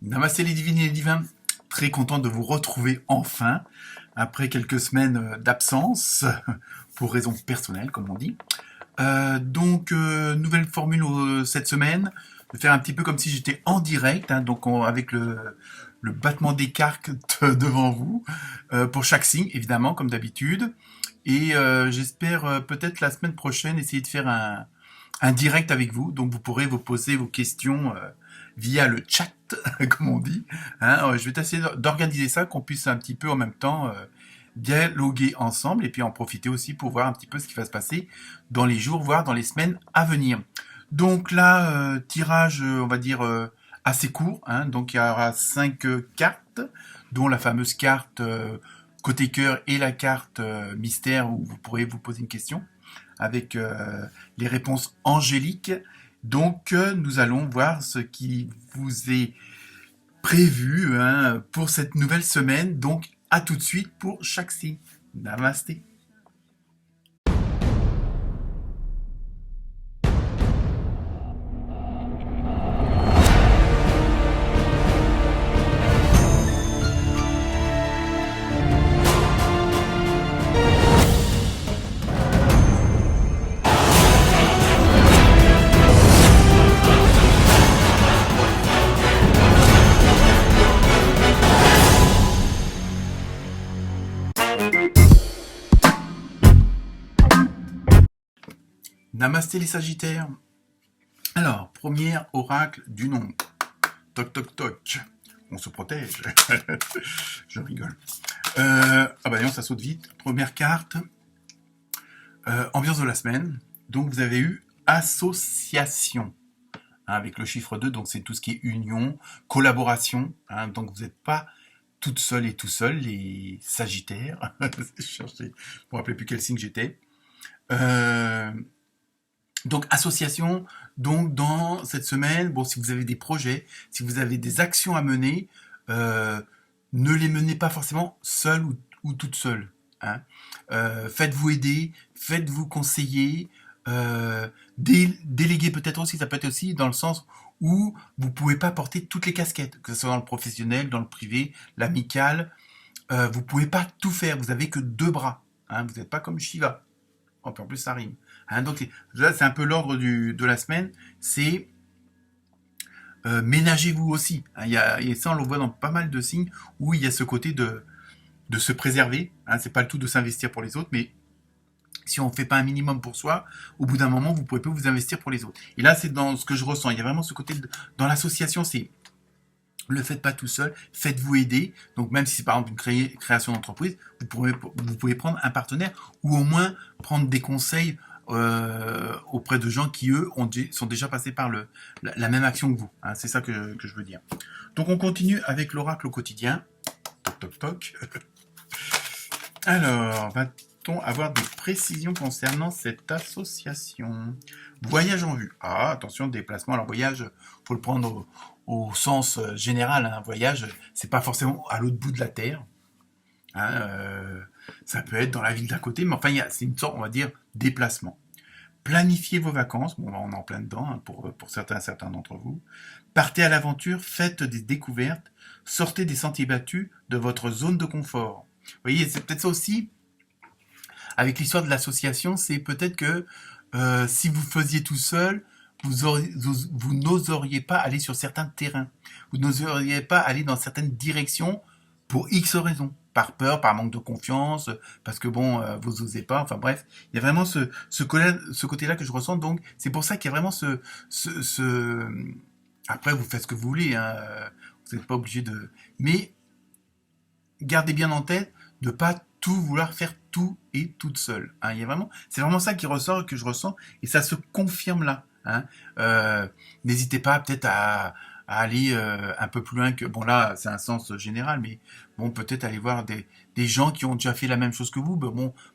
Namasté les divines et les divins, très content de vous retrouver enfin, après quelques semaines d'absence, pour raisons personnelles comme on dit. Nouvelle formule cette semaine, de faire un petit peu comme si j'étais en direct, donc avec le battement des cartes devant vous, pour chaque signe évidemment comme d'habitude. Et j'espère peut-être la semaine prochaine essayer de faire un direct avec vous, donc vous pourrez vous poser vos questions via le chat, comme on dit. Je vais essayer d'organiser ça, qu'on puisse un petit peu en même temps dialoguer ensemble et puis en profiter aussi pour voir un petit peu ce qui va se passer dans les jours, voire dans les semaines à venir. Donc là, tirage, on va dire, assez court. Donc il y aura 5 cartes, dont la fameuse carte côté cœur et la carte mystère où vous pourrez vous poser une question avec les réponses angéliques. Donc nous allons voir ce qui vous est prévu pour cette nouvelle semaine. Donc à tout de suite pour chaque signe. Namasté. Namasté les Sagittaires. Alors, premier oracle du nombre. Toc toc toc. On se protège. Je rigole. Non, ça saute vite. Première carte. Ambiance de la semaine. Donc vous avez eu association. Avec le chiffre 2, donc c'est tout ce qui est union, collaboration. Donc vous n'êtes pas toute seule et tout seul, les Sagittaires. Je ne me rappelais plus quel signe j'étais. Donc association, donc dans cette semaine, si vous avez des projets, si vous avez des actions à mener, ne les menez pas forcément seul ou toute seule. Faites-vous aider, faites-vous conseiller, déléguer peut-être aussi, ça peut être aussi dans le sens où vous pouvez pas porter toutes les casquettes, que ce soit dans le professionnel, dans le privé, l'amical, vous pouvez pas tout faire, vous avez que 2 bras, vous n'êtes pas comme Shiva. En plus ça rime. Donc là c'est un peu l'ordre de la semaine, c'est ménagez-vous aussi. Et ça on le voit dans pas mal de signes où il y a ce côté de se préserver. C'est pas le tout de s'investir pour les autres, mais si on ne fait pas un minimum pour soi, au bout d'un moment vous pouvez pas vous investir pour les autres. Et là c'est dans ce que je ressens. Il y a vraiment ce côté dans l'association, c'est le faites pas tout seul, faites-vous aider. Donc même si c'est par exemple une création d'entreprise, vous pouvez prendre un partenaire ou au moins prendre des conseils auprès de gens qui eux sont déjà passés par la même action que vous. C'est ça que je veux dire. Donc on continue avec l'oracle au quotidien. Toc toc toc. Alors, va-t-on avoir des précisions concernant cette association? Voyage en vue. Attention, déplacement. Alors voyage, faut le prendre au sens général. Un voyage, c'est pas forcément à l'autre bout de la terre. Ça peut être dans la ville d'à côté, mais enfin, c'est une sorte, on va dire, déplacement. Planifiez vos vacances. Bon, on est en plein dedans pour certains d'entre vous. Partez à l'aventure, faites des découvertes, sortez des sentiers battus de votre zone de confort. Vous voyez, c'est peut-être ça aussi. Avec l'histoire de l'association, c'est peut-être que si vous faisiez tout seul, vous n'oseriez pas aller sur certains terrains. Vous n'oseriez pas aller dans certaines directions pour X raisons. Par peur, par manque de confiance, parce que vous osez pas. Enfin bref, il y a vraiment ce côté-là que je ressens. Donc c'est pour ça qu'il y a vraiment Après, vous faites ce que vous voulez. Vous n'êtes pas obligé de... Mais gardez bien en tête de pas tout vouloir faire tout et toute seule. C'est vraiment ça qui ressort, que je ressens, et ça se confirme là. N'hésitez pas peut-être à aller un peu plus loin que... Bon là, c'est un sens général, mais peut-être aller voir des gens qui ont déjà fait la même chose que vous,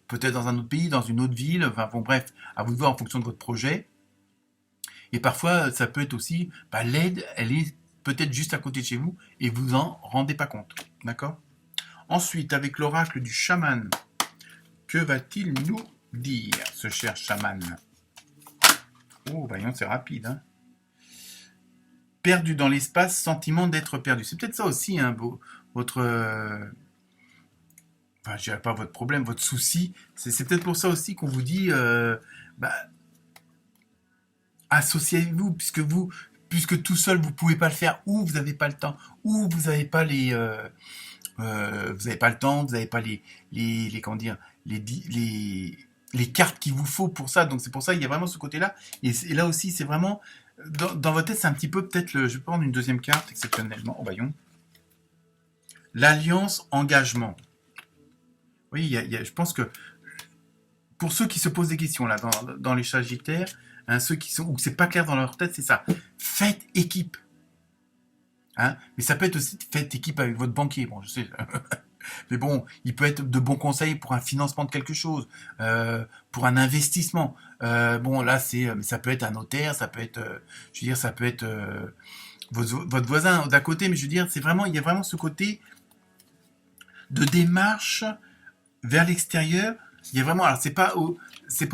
peut-être dans un autre pays, dans une autre ville, bref, à vous de voir en fonction de votre projet. Et parfois, ça peut être aussi, l'aide, elle est peut-être juste à côté de chez vous, et vous en rendez pas compte. D'accord ? Ensuite, avec l'oracle du chaman, que va-t-il nous dire, ce cher chaman? Oh, voyons, c'est rapide, hein. Perdu dans l'espace, sentiment d'être perdu. C'est peut-être ça aussi, hein, votre... enfin, je dirais pas votre problème, votre souci. C'est peut-être pour ça aussi qu'on vous dit... bah, associez-vous, puisque tout seul, vous pouvez pas le faire, ou vous n'avez pas le temps, ou vous n'avez pas vous n'avez pas le temps, vous n'avez pas comment dire, les cartes qu'il vous faut pour ça. Donc c'est pour ça qu'il y a vraiment ce côté-là. Et là aussi, c'est vraiment dans votre tête, c'est un petit peu peut-être je vais prendre une deuxième carte exceptionnellement. Oh, voyons. L'alliance engagement. Oui, je pense que pour ceux qui se posent des questions là dans les Sagittaires, hein, ceux qui sont où c'est pas clair dans leur tête, c'est ça. Faites équipe. Hein, mais ça peut être aussi faites équipe avec votre banquier. Bon, je sais. Mais bon, il peut être de bons conseils pour un financement de quelque chose, pour un investissement. Bon, là, ça peut être un notaire, ça peut être, je veux dire, ça peut être votre voisin d'à côté. Mais je veux dire, il y a vraiment ce côté de démarche vers l'extérieur. Il y a vraiment, alors c'est pas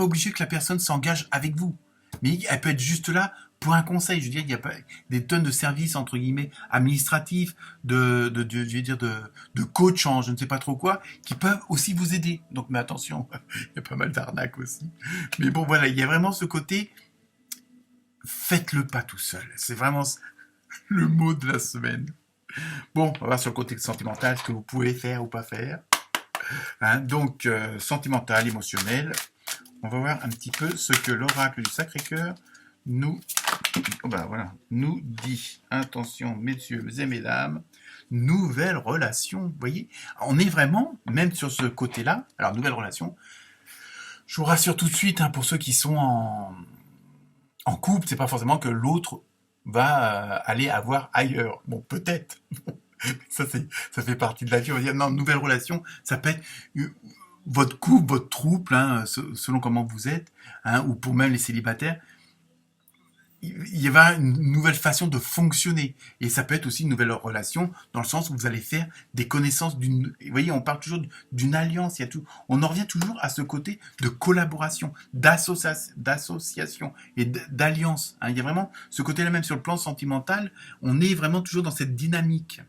obligé que la personne s'engage avec vous, mais elle peut être juste là pour un conseil. Je veux dire, il y a pas des tonnes de services entre guillemets administratifs, je vais dire de coach en je ne sais pas trop quoi, qui peuvent aussi vous aider. Donc, mais attention, il y a pas mal d'arnaques aussi. Mais bon, voilà, il y a vraiment ce côté. Faites-le pas tout seul. C'est vraiment le mot de la semaine. Bon, on va voir sur le côté sentimental ce que vous pouvez faire ou pas faire. Hein, donc, sentimental, émotionnel. On va voir un petit peu ce que l'oracle du Sacré-Cœur nous dit. Attention, messieurs et mesdames, nouvelle relation. Vous voyez, on est vraiment, même sur ce côté-là, alors nouvelle relation, je vous rassure tout de suite, hein, pour ceux qui sont en couple, c'est pas forcément que l'autre va aller avoir ailleurs. Bon, peut-être. Ça fait partie de la vie. On va dire, non, nouvelle relation, ça peut être votre couple, votre trouble, hein, selon comment vous êtes, hein, ou pour même les célibataires. Il y a une nouvelle façon de fonctionner. Et ça peut être aussi une nouvelle relation, dans le sens où vous allez faire des connaissances d'une... Vous voyez, on parle toujours d'une alliance. Il y a tout, on en revient toujours à ce côté de collaboration, d'association et d'alliance. Hein. Il y a vraiment ce côté-là, même sur le plan sentimental, on est vraiment toujours dans cette dynamique.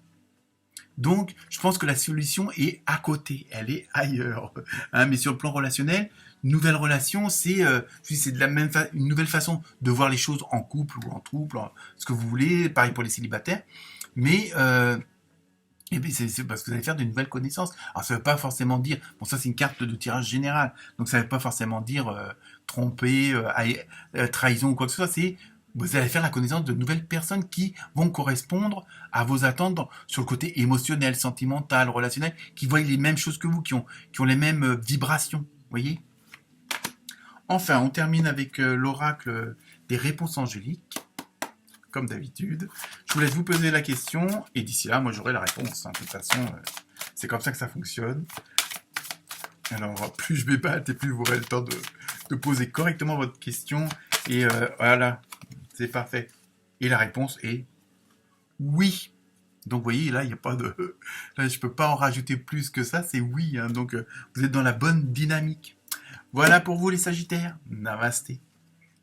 Donc, je pense que la solution est à côté, elle est ailleurs. Hein, mais sur le plan relationnel, nouvelle relation, c'est de la même une nouvelle façon de voir les choses en couple ou en trouble, ce que vous voulez. Pareil pour les célibataires. Mais c'est parce que vous allez faire de nouvelles connaissances. Alors, ça ne veut pas forcément dire... Bon, ça, c'est une carte de tirage général. Donc, ça ne veut pas forcément dire tromper, trahison ou quoi que ce soit. C'est... Vous allez faire la connaissance de nouvelles personnes qui vont correspondre à vos attentes sur le côté émotionnel, sentimental, relationnel, qui voient les mêmes choses que vous, qui ont les mêmes vibrations. Vous voyez ? Enfin, on termine avec l'oracle des réponses angéliques, comme d'habitude. Je vous laisse vous poser la question, et d'ici là, moi j'aurai la réponse. Hein. De toute façon, c'est comme ça que ça fonctionne. Alors, plus je m'ébate, et plus vous aurez le temps de poser correctement votre question. Et voilà, c'est parfait. Et la réponse est oui. Donc, vous voyez, là, il n'y a pas de... Là, je ne peux pas en rajouter plus que ça, c'est oui. Hein. Donc, vous êtes dans la bonne dynamique. Voilà pour vous, les Sagittaires. Namasté.